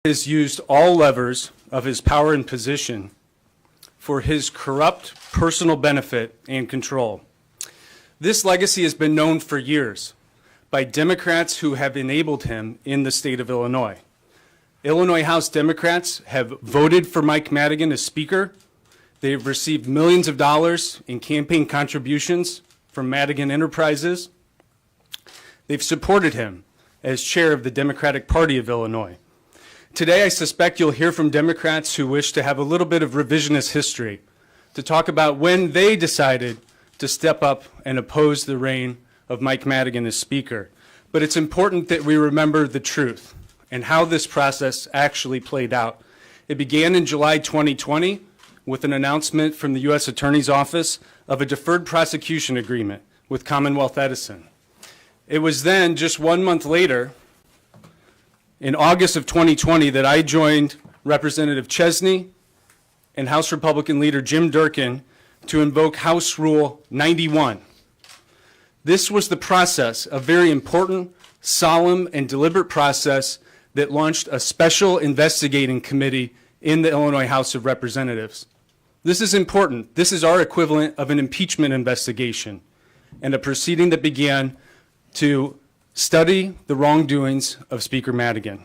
has used all levers of his power and position for his corrupt personal benefit and control. This legacy has been known for years by Democrats who have enabled him in the state of Illinois. Illinois House Democrats have voted for Mike Madigan as Speaker. They've received millions of dollars in campaign contributions from Madigan Enterprises. They've supported him as chair of the Democratic Party of Illinois. Today, I suspect you'll hear from Democrats who wish to have a little bit of revisionist history to talk about when they decided to step up and oppose the reign of Mike Madigan as Speaker. But it's important that we remember the truth and how this process actually played out. It began in July 2020 with an announcement from the U.S. Attorney's Office of a deferred prosecution agreement with Commonwealth Edison. It was then, just 1 month later, in August of 2020, that I joined Representative Chesney and House Republican leader Jim Durkin to invoke House Rule 91. This was the process, a very important, solemn, and deliberate process that launched a special investigating committee in the Illinois House of Representatives. This is important. This is our equivalent of an impeachment investigation and a proceeding that began to study the wrongdoings of Speaker Madigan.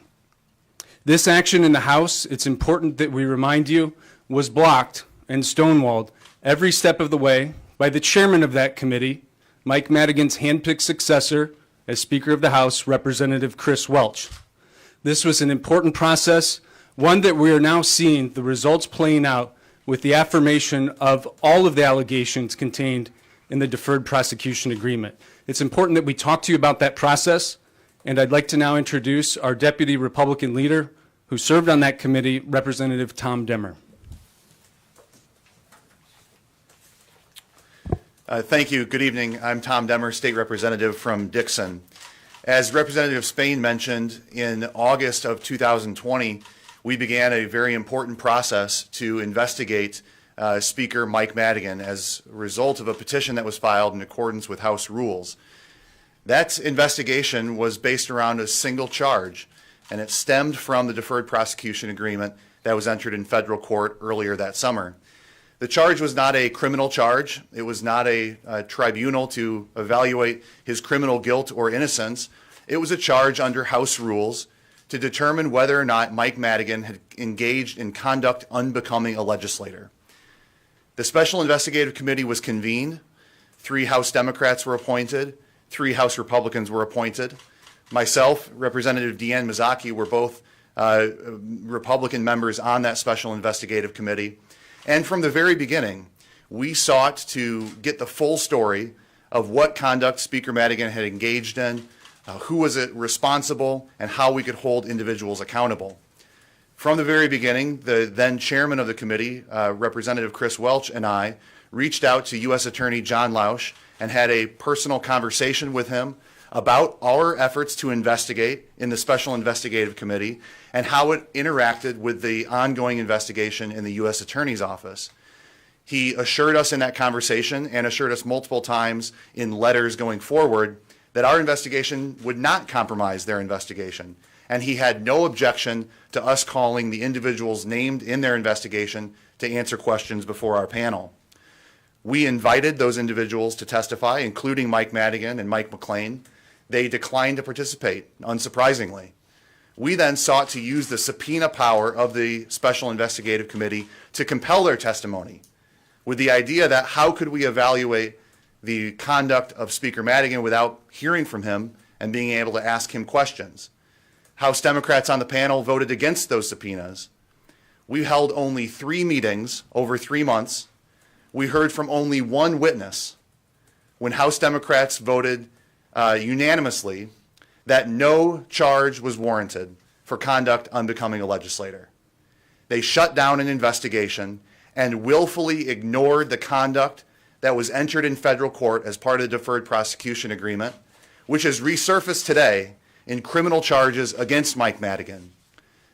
This action in the House, it's important that we remind you, was blocked and stonewalled every step of the way by the chairman of that committee, Mike Madigan's handpicked successor as Speaker of the House, Representative Chris Welch. This was an important process, one that we are now seeing the results playing out with the affirmation of all of the allegations contained in the deferred prosecution agreement. It's important that we talk to you about that process, and I'd like to now introduce our Deputy Republican leader who served on that committee, Representative Tom Demmer. Thank you. Good evening. I'm Tom Demmer, State Representative from Dixon. As Representative Spain mentioned, in August of 2020, we began a very important process to investigate Speaker Mike Madigan as a result of a petition that was filed in accordance with House rules. That investigation was based around a single charge, and it stemmed from the deferred prosecution agreement that was entered in federal court earlier that summer. The charge was not a criminal charge. It was not a tribunal to evaluate his criminal guilt or innocence. It was a charge under House rules to determine whether or not Mike Madigan had engaged in conduct unbecoming a legislator. The Special Investigative Committee was convened. 3 House Democrats were appointed. 3 House Republicans were appointed. Myself, Representative Deanne Mazzocchi, were both Republican members on that Special Investigative Committee. And from the very beginning, we sought to get the full story of what conduct Speaker Madigan had engaged in, who was responsible, and how we could hold individuals accountable. From the very beginning, the then chairman of the committee, Representative Chris Welch, and I reached out to U.S. Attorney John Lausch and had a personal conversation with him about our efforts to investigate in the Special Investigative Committee and how it interacted with the ongoing investigation in the U.S. Attorney's Office. He assured us in that conversation and assured us multiple times in letters going forward that our investigation would not compromise their investigation, and he had no objection to us calling the individuals named in their investigation to answer questions before our panel. We invited those individuals to testify, including Mike Madigan and Mike McLean. They declined to participate, unsurprisingly. We then sought to use the subpoena power of the Special Investigative Committee to compel their testimony, with the idea that how could we evaluate the conduct of Speaker Madigan without hearing from him and being able to ask him questions. House Democrats on the panel voted against those subpoenas. We held only 3 meetings over 3 months. We heard from only 1 witness when House Democrats voted unanimously that no charge was warranted for conduct unbecoming a legislator. They shut down an investigation and willfully ignored the conduct that was entered in federal court as part of the deferred prosecution agreement, which has resurfaced today in criminal charges against Mike Madigan.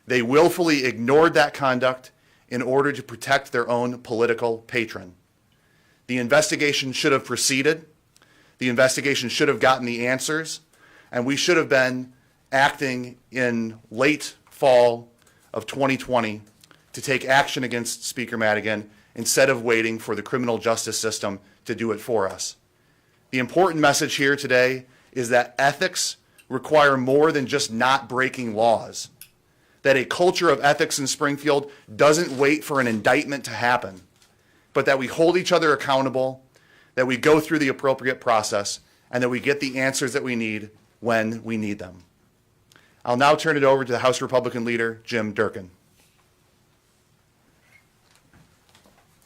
They willfully ignored that conduct in order to protect their own political patron. The investigation should have proceeded. The investigation should have gotten the answers, and we should have been acting in late fall of 2020 to take action against Speaker Madigan instead of waiting for the criminal justice system to do it for us. The important message here today is that ethics require more than just not breaking laws, that a culture of ethics in Springfield doesn't wait for an indictment to happen, but that we hold each other accountable, that we go through the appropriate process, and that we get the answers that we need when we need them. I'll now turn it over to the House Republican leader, Jim Durkin.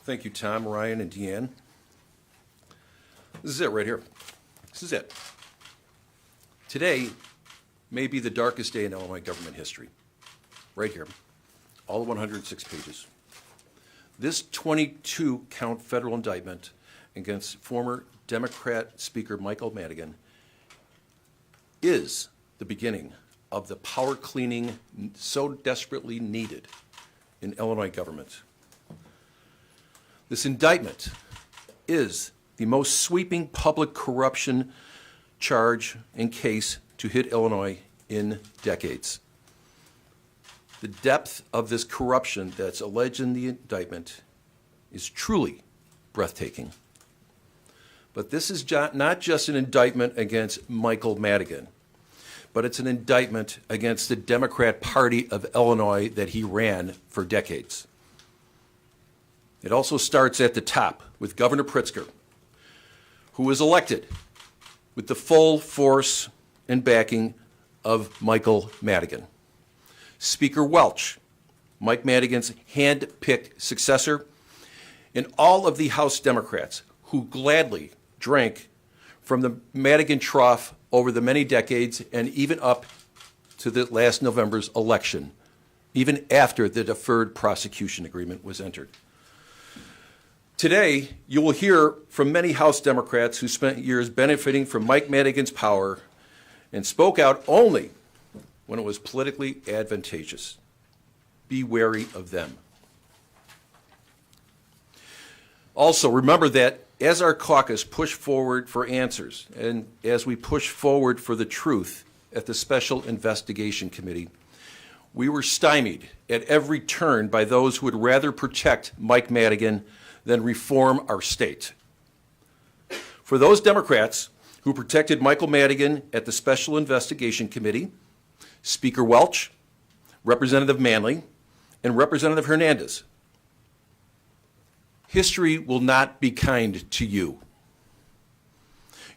Thank you, Tom, Ryan, and Deanne. This is it right here. This is it. Today may be the darkest day in Illinois government history. Right here, all 106 pages. This 22-count federal indictment against former Democrat Speaker Michael Madigan is the beginning of the power cleaning so desperately needed in Illinois government. This indictment is the most sweeping public corruption charge and case to hit Illinois in decades. The depth of this corruption that's alleged in the indictment is truly breathtaking. But this is not just an indictment against Michael Madigan, but it's an indictment against the Democrat Party of Illinois that he ran for decades. It also starts at the top with Governor Pritzker, who was elected with the full force and backing of Michael Madigan. Speaker Welch, Mike Madigan's hand-picked successor, and all of the House Democrats who gladly drank from the Madigan trough over the many decades and even up to the last November's election, even after the deferred prosecution agreement was entered. Today, you will hear from many House Democrats who spent years benefiting from Mike Madigan's power and spoke out only when it was politically advantageous. Be wary of them. Also, remember that as our caucus push forward for answers and as we push forward for the truth at the Special Investigation Committee, we were stymied at every turn by those who would rather protect Mike Madigan than reform our state. For those Democrats who protected Michael Madigan at the Special Investigation Committee, Speaker Welch, Representative Manley, and Representative Hernandez, history will not be kind to you.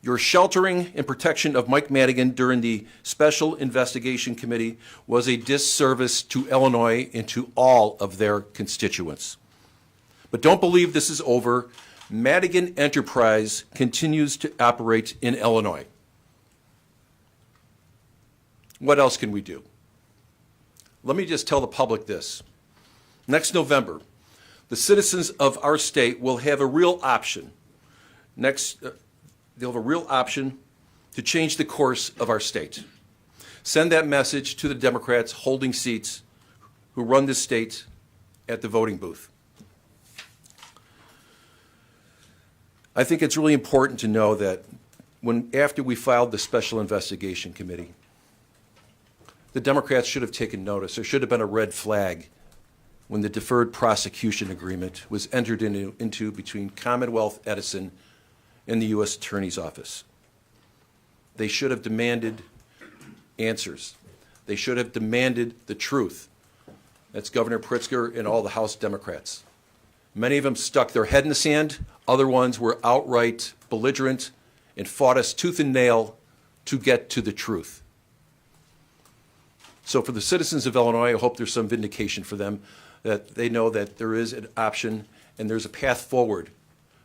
Your sheltering and protection of Mike Madigan during the Special Investigation Committee was a disservice to Illinois and to all of their constituents. But don't believe this is over. Madigan Enterprise continues to operate in Illinois. What else can we do? Let me just tell the public this. Next November, the citizens of our state will have a real option. They'll have a real option to change the course of our state. Send that message to the Democrats holding seats who run this state at the voting booth. I think it's really important to know that after we filed the Special Investigation Committee, the Democrats should have taken notice. There should have been a red flag when the deferred prosecution agreement was entered into between Commonwealth Edison and the U.S. Attorney's Office. They should have demanded answers. They should have demanded the truth. That's Governor Pritzker and all the House Democrats. Many of them stuck their head in the sand. Other ones were outright belligerent and fought us tooth and nail to get to the truth. So for the citizens of Illinois, I hope there's some vindication for them, that they know that there is an option and there's a path forward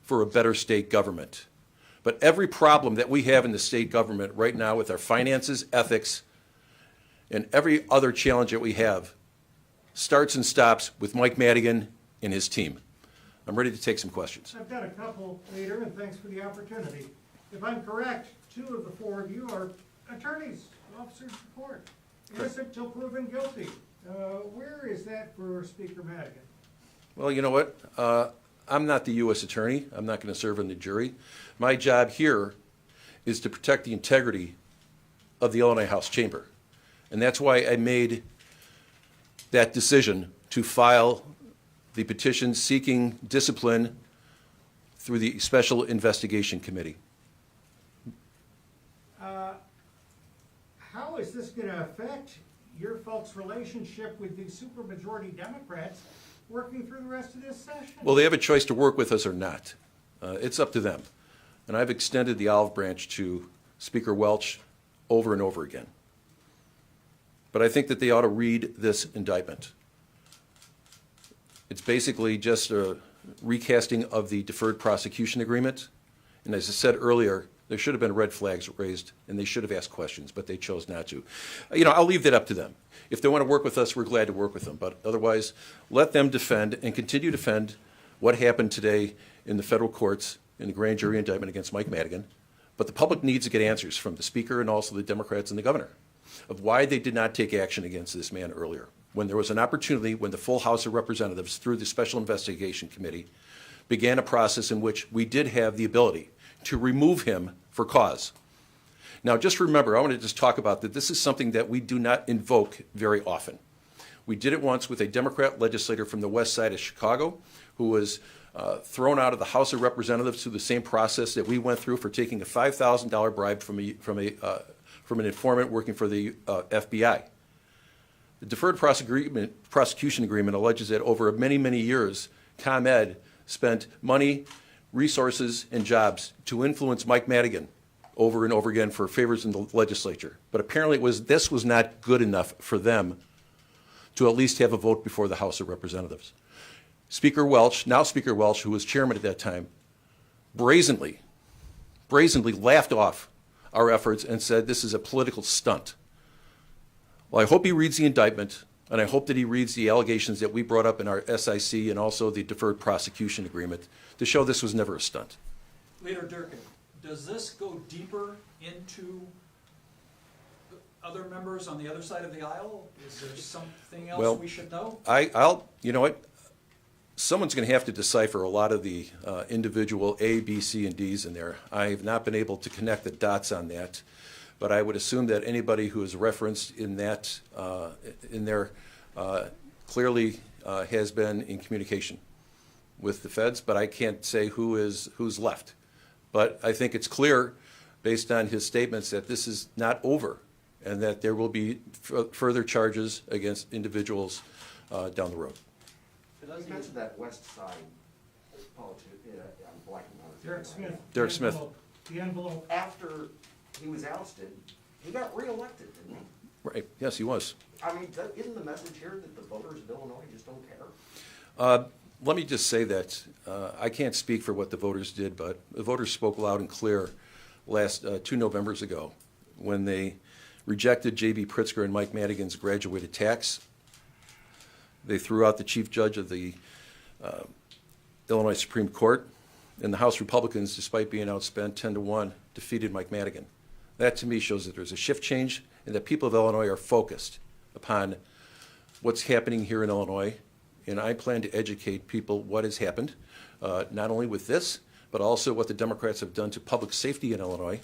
for a better state government. But every problem that we have in the state government right now with our finances, ethics, and every other challenge that we have starts and stops with Mike Madigan and his team. I'm ready to take some questions. I've got a couple, Leader, and thanks for the opportunity. If I'm correct, 2 of the 4 of you are attorneys, officers of the court, innocent till proven guilty. Where is that for Speaker Madigan? Well, you know what? I'm not the U.S. attorney. I'm not going to serve on the jury. My job here is to protect the integrity of the Illinois House Chamber. And that's why I made that decision to file the petition seeking discipline through the Special Investigation Committee. How is this going to affect your folks' relationship with the supermajority Democrats working through the rest of this session? Well, they have a choice to work with us or not. It's up to them. And I've extended the olive branch to Speaker Welch over and over again. But I think that they ought to read this indictment. It's basically just a recasting of the deferred prosecution agreement. And as I said earlier, there should have been red flags raised, and they should have asked questions, but they chose not to. I'll leave that up to them. If they want to work with us, we're glad to work with them. But otherwise, let them defend and continue to defend what happened today in the federal courts in the grand jury indictment against Mike Madigan. But the public needs to get answers from the Speaker and also the Democrats and the Governor of why they did not take action against this man earlier, when there was an opportunity, when the full House of Representatives, through the Special Investigation Committee, began a process in which we did have the ability to remove him for cause. Now, just remember, I want to just talk about that this is something that we do not invoke very often. We did it once with a Democrat legislator from the west side of Chicago who was thrown out of the House of Representatives through the same process that we went through for taking a $5,000 bribe from an informant working for the FBI. The deferred prosecution agreement alleges that over many, many years, ComEd spent money, resources, and jobs to influence Mike Madigan over and over again for favors in the legislature. But apparently this was not good enough for them to at least have a vote before the House of Representatives. Speaker Welch, now Speaker Welch, who was chairman at that time, brazenly laughed off our efforts and said this is a political stunt. Well, I hope he reads the indictment, and I hope that he reads the allegations that we brought up in our SIC and also the deferred prosecution agreement to show this was never a stunt. Leader Durkin, does this go deeper into other members on the other side of the aisle? Is there something else we should know? You know what? Someone's going to have to decipher a lot of the individual A, B, C, and D's in there. I have not been able to connect the dots on that, but I would assume that anybody who is referenced in that in there clearly has been in communication with the feds, but I can't say who's left. But I think it's clear, based on his statements, that this is not over and that there will be further charges against individuals down the road. You mentioned that West Side politician, I'm blanking on his name. Derek Smith. Derek Smith. The envelope. After he was ousted, he got reelected, didn't he? Right, yes, he was. I mean, isn't the message here that the voters of Illinois just don't care? Let me just say that I can't speak for what the voters did, but the voters spoke loud and clear last 2 Novembers ago when they rejected J.B. Pritzker and Mike Madigan's graduated tax. They threw out the chief judge of the Illinois Supreme Court, and the House Republicans, despite being outspent 10-1, defeated Mike Madigan. That, to me, shows that there's a shift change and that people of Illinois are focused upon what's happening here in Illinois, and I plan to educate people what has happened, not only with this, but also what the Democrats have done to public safety in Illinois.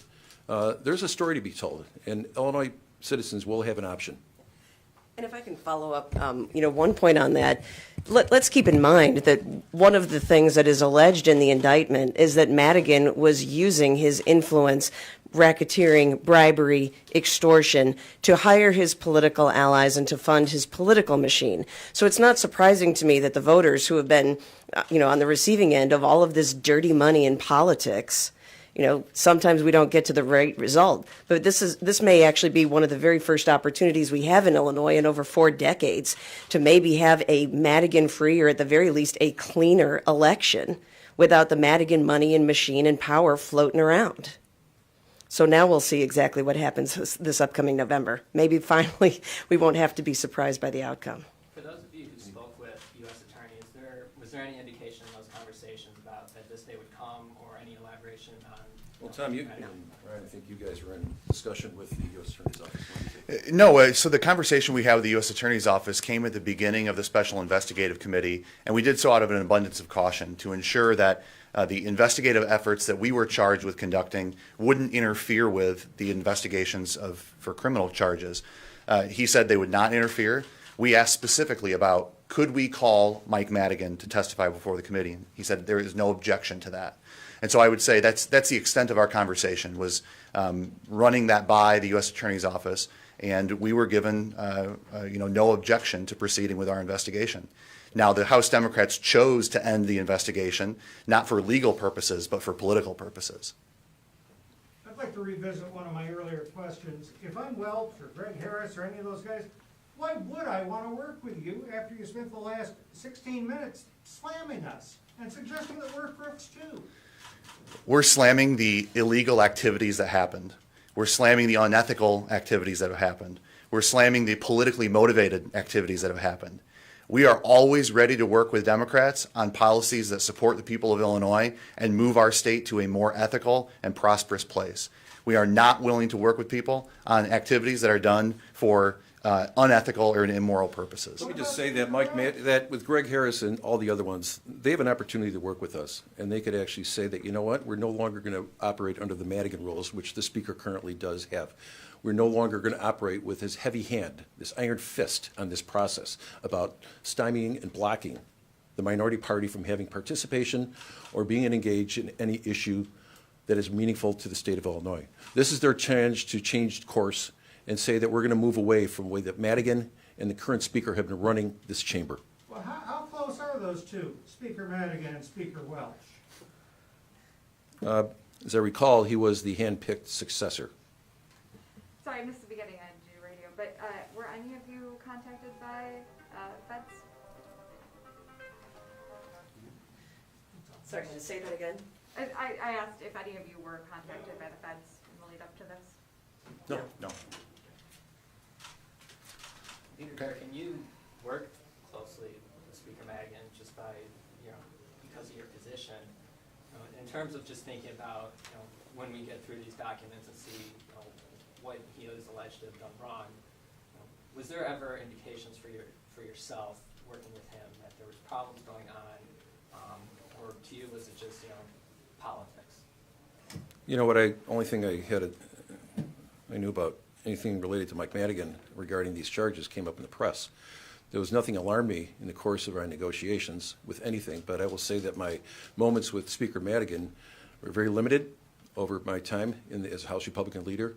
There's a story to be told, and Illinois citizens will have an option. And if I can follow up, one point on that, let's keep in mind that one of the things that is alleged in the indictment is that Madigan was using his influence, racketeering, bribery, extortion to hire his political allies and to fund his political machine. So it's not surprising to me that the voters who have been, on the receiving end of all of this dirty money in politics, sometimes we don't get to the right result. But this may actually be one of the very first opportunities we have in Illinois in over 4 decades to maybe have a Madigan-free, or at the very least a cleaner election without the Madigan money and machine and power floating around. So now we'll see exactly what happens this upcoming November. Maybe finally we won't have to be surprised by the outcome. For those of you who spoke with U.S. attorneys, was there any indication in those conversations about that this day would come, or any elaboration on? Well, Tom, Ryan, I think you guys were in discussion with the U.S. Attorney's Office. No, so the conversation we had with the U.S. Attorney's Office came at the beginning of the Special Investigative Committee, and we did so out of an abundance of caution to ensure that the investigative efforts that we were charged with conducting wouldn't interfere with the investigations for criminal charges. He said they would not interfere. we asked specifically about, could we call Mike Madigan to testify before the committee? And he said there is no objection to that. And so I would say that's the extent of our conversation, was running that by the U.S. Attorney's Office, and we were given no objection to proceeding with our investigation. Now, the House Democrats chose to end the investigation, not for legal purposes, but for political purposes. I'd like to revisit one of my earlier questions. If I'm Welch or Greg Harris or any of those guys, why would I want to work with you after you spent the last 16 minutes slamming us and suggesting that we're crooks too? We're slamming the illegal activities that happened. We're slamming the unethical activities that have happened. We're slamming the politically motivated activities that have happened. We are always ready to work with Democrats on policies that support the people of Illinois and move our state to a more ethical and prosperous place. We are not willing to work with people on activities that are done for unethical or immoral purposes. Let me just say that, Mike, that with Greg Harris and all the other ones, they have an opportunity to work with us, and they could actually say that, you know what, we're no longer going to operate under the Madigan rules, which the Speaker currently does have. We're no longer going to operate with his heavy hand, this iron fist on this process about stymieing and blocking the minority party from having participation or being engaged in any issue that is meaningful to the state of Illinois. This is their chance to change course and say that we're going to move away from the way that Madigan and the current Speaker have been running this chamber. Well, how close are those two, Speaker Madigan and Speaker Welch? As I recall, he was the hand-picked successor. Sorry, I missed the beginning. I didn't do radio, but were any of you contacted by feds? Sorry, can you say that again? I asked if any of you were contacted by the feds in the lead up to this. No, no. Peter, can you work closely with Speaker Madigan just by, because of your position? In terms of just thinking about, when we get through these documents and see, what he is alleged to have done wrong, was there ever indications for yourself working with him that there was problems going on, or to you was it just, politics? Only thing I knew about anything related to Mike Madigan regarding these charges came up in the press. There was nothing alarmed me in the course of our negotiations with anything, but I will say that my moments with Speaker Madigan were very limited over my time as House Republican leader,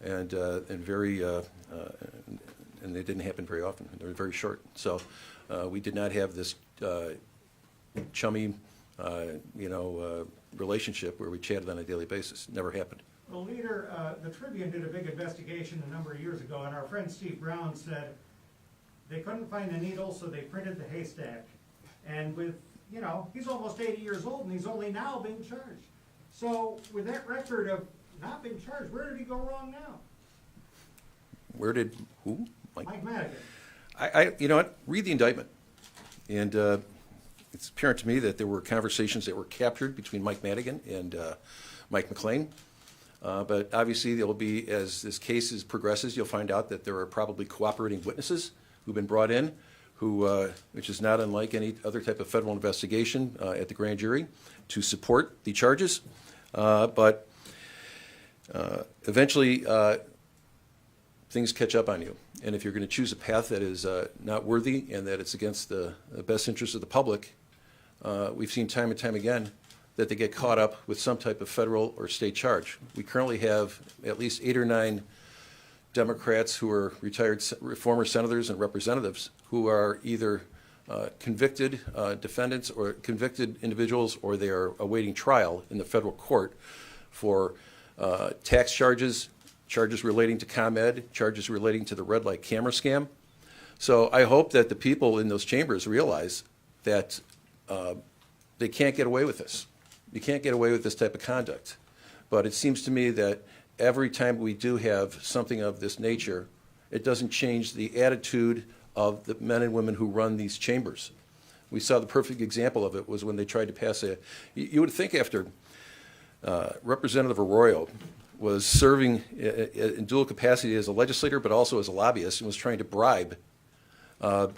and very and they didn't happen very often. They were very short. So we did not have this chummy, relationship where we chatted on a daily basis. Never happened. Well, Leader, the Tribune did a big investigation a number of years ago, and our friend Steve Brown said they couldn't find the needle, so they printed the haystack. And with, he's almost 80 years old, and he's only now being charged. So with that record of not being charged, where did he go wrong now? Where did who? Mike Madigan. You know what? Read the indictment, and it's apparent to me that there were conversations that were captured between Mike Madigan and Mike McLean. But obviously, there will be, as this case progresses, you'll find out that there are probably cooperating witnesses who've been brought in, which is not unlike any other type of federal investigation at the grand jury, to support the charges. But eventually, things catch up on you. And if you're going to choose a path that is not worthy and that it's against the best interest of the public, we've seen time and time again that they get caught up with some type of federal or state charge. We currently have at least 8 or 9 Democrats who are retired former senators and representatives who are either convicted defendants or convicted individuals, or they are awaiting trial in the federal court for tax charges, charges relating to ComEd, charges relating to the red light camera scam. So I hope that the people in those chambers realize that they can't get away with this. You can't get away with this type of conduct. But it seems to me that every time we do have something of this nature, it doesn't change the attitude of the men and women who run these chambers. We saw the perfect example of it was when they tried to pass you would think after Representative Arroyo was serving in dual capacity as a legislator but also as a lobbyist and was trying to bribe a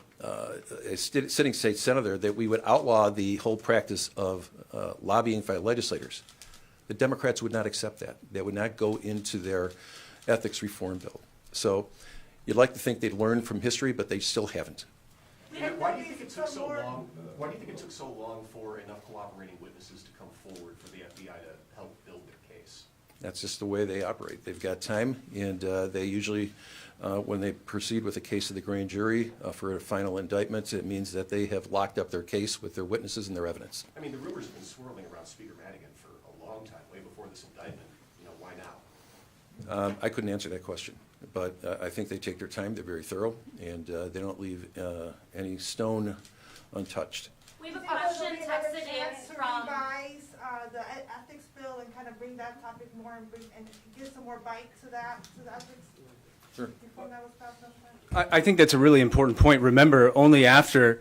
sitting state senator, that we would outlaw the whole practice of lobbying by legislators. The Democrats would not accept that. That would not go into their ethics reform bill. So You'd like to think they'd learn from history, but they still haven't. Why do you think it took so long? Why do you think it took so long for enough cooperating witnesses to come forward for the FBI to help build their case? That's just the way they operate. They've got time, and they usually, when they proceed with a case of the grand jury for a final indictment, it means that they have locked up their case with their witnesses and their evidence. I mean, the rumors have been swirling around Speaker Madigan for a long time, way before this indictment. You know, why now? I couldn't answer that question, but I think they take their time. They're very thorough, and they don't leave any stone untouched. We have a question texted in from. Revise the ethics bill and kind of bring that topic more and give some more bite to that, to the ethics. Sure. Before that was passed on. I think that's a really important point. Remember, only after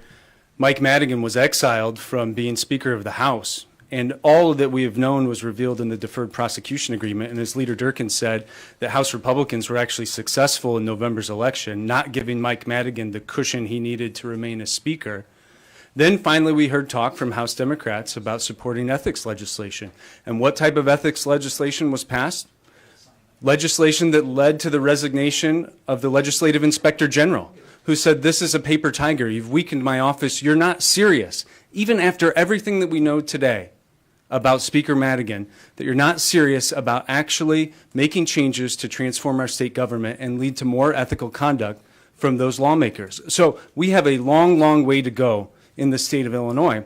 Mike Madigan was exiled from being Speaker of the House, and all that we have known was revealed in the deferred prosecution agreement. And as Leader Durkin said, that House Republicans were actually successful in November's election, not giving Mike Madigan the cushion he needed to remain as Speaker. Then finally we heard talk from House Democrats about supporting ethics legislation. And what type of ethics legislation was passed? Legislation that led to the resignation of the Legislative Inspector General, who said, this is a paper tiger. You've weakened my office. You're not serious. Even after everything that we know today about Speaker Madigan, that you're not serious about actually making changes to transform our state government and lead to more ethical conduct from those lawmakers. So we have a long, long way to go in the state of Illinois.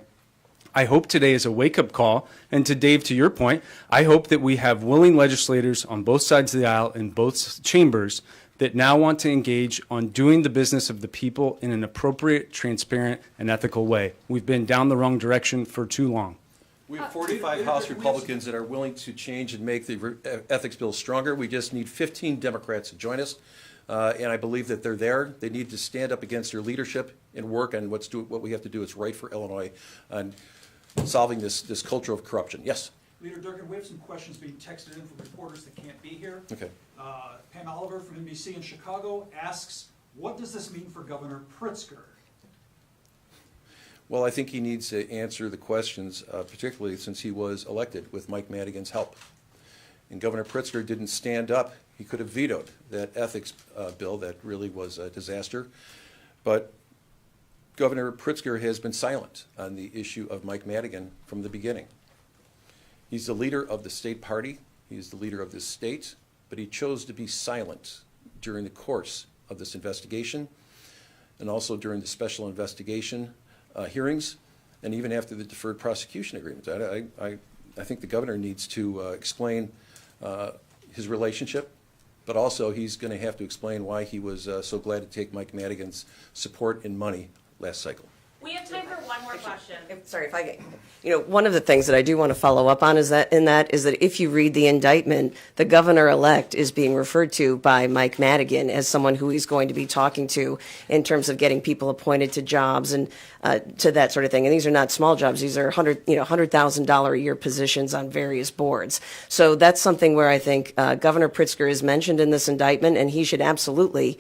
I hope today is a wake-up call, and to Dave, to your point, I hope that we have willing legislators on both sides of the aisle in both chambers that now want to engage on doing the business of the people in an appropriate, transparent, and ethical way. We've been down the wrong direction for too long. We have 45 House Republicans that are willing to change and make the ethics bill stronger. We just need 15 Democrats to join us. And I believe that they're there. They need to stand up against their leadership and work on what we have to do. It's right for Illinois on solving this culture of corruption. Yes? Leader Durkin, we have some questions being texted in from reporters that can't be here. Okay. Pam Oliver from NBC in Chicago asks, what does this mean for Governor Pritzker? Well, I think he needs to answer the questions, particularly since he was elected with Mike Madigan's help. And Governor Pritzker didn't stand up. He could have vetoed that ethics bill that really was a disaster. But Governor Pritzker has been silent on the issue of Mike Madigan from the beginning. He's the leader of the state party. He's the leader of this state. But he chose to be silent during the course of this investigation and also during the special investigation hearings and even after the deferred prosecution agreement. I think the governor needs to explain his relationship, but also he's going to have to explain why he was so glad to take Mike Madigan's support and money last cycle. We have time for one more question. Sorry if I get, one of the things that I do want to follow up on is that if you read the indictment, the governor-elect is being referred to by Mike Madigan as someone who he's going to be talking to in terms of getting people appointed to jobs and to that sort of thing. And these are not small jobs. These are $100,000 a year positions on various boards. So that's something where I think Governor Pritzker is mentioned in this indictment, and he should absolutely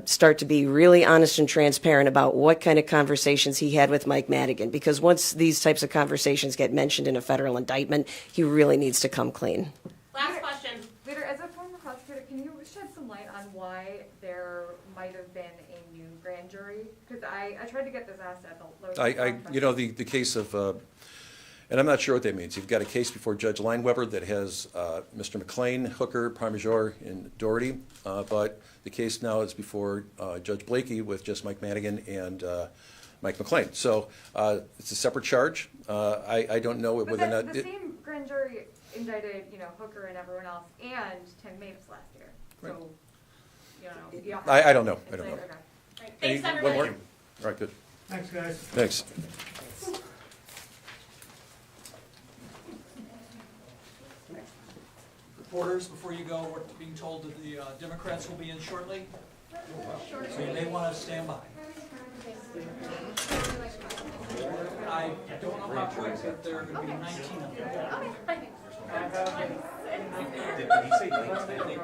start to be really honest and transparent about what kind of conversations he had with Mike Madigan, because once these types of conversations get mentioned in a federal indictment, he really needs to come clean. Last question. Leader, as a former prosecutor, can you shed some light on why there might have been a new grand jury? Because I tried to get this asked at the the case of, and I'm not sure what that means. You've got a case before Judge Lineweber that has Mr. McLean, Hooker, Parmejor, and Doherty, but the case now is before Judge Blakey with just Mike Madigan and Mike McLean. So it's a separate charge. I don't know whether or not the same grand jury indicted, Hooker and everyone else, and Tim Mapes last year. Right. So, I don't know. I don't know. Okay. Right. Thanks, One everybody. more? All right, good. Thanks, guys. Thanks. Reporters, before you go, we're being told that the Democrats will be in shortly. So you may want to stand by. I don't know how quick, but there are going to be 19 of them. Did he say 19? I think.